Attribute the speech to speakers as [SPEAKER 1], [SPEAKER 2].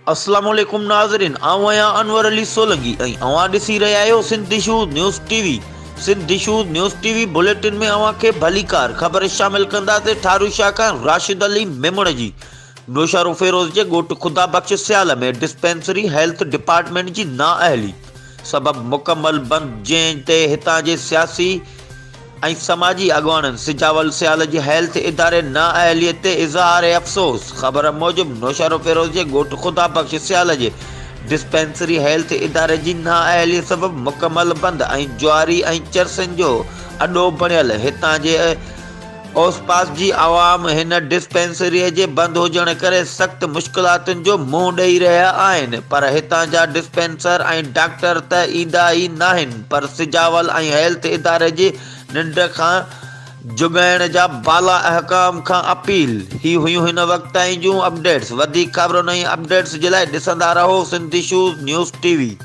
[SPEAKER 1] अस्सलामुअलैकुम नाज़रीन, आऊं आहियां अनवर अली सोलंकी ऐं अवां ॾिसी रहिया आहियो Sindh issues news TV. Sindh issues news TV bulletin में अवां खे भलीकार ख़बर शामिल कंदासीं ठारू शाह खां राशिद अली मेमुण जी। नौशारो फेरोज़ जे ॻोठ ख़ुदा बख़्श सियाल में डिस्पेंसरी हेल्थ डिपार्टमेंट जी नाअहली सबबि मुकमल बंदि, जंहिं ते हितां जे सियासी ऐं समाजी अॻवाननि सिजावल सियाल जे हेल्थ इदारे नाअहलियत ते इज़हार अफ़सोस। ख़बर मूजिबि नौशारो फेरोज़ जे ॻोठ ख़ुदा बख़्श सियाल जे डिस्पेंसरी हेल्थ इदारे जी नाअहली सबबि मुकमल बंदि ऐं ज्वारी ऐं चरसनि जो अॾो बणियल हितां जे ओसपास जी आवाम हिन डिस्पेंसरीअ जे बंदि हुजण करे सख़्त मुश्किलातुनि जो मुंहुं ॾेई रहिया आहिनि, पर हितां जा डिस्पेंसर ऐं डॉक्टर त ईंदा ई नाहिनि। पर सिजावल ऐं हेल्थ इदारे जी निंड खां जुगाइण जा बाला अहकाम खां अपील। ही हुयूं हिन वक़्त ताईं जूं अपडेट्स। वधीक ख़बरुनि ऐं अपडेट्स जे लाइ ॾिसंदा रहो सिंध इशूज़ न्यूज़ टीवी।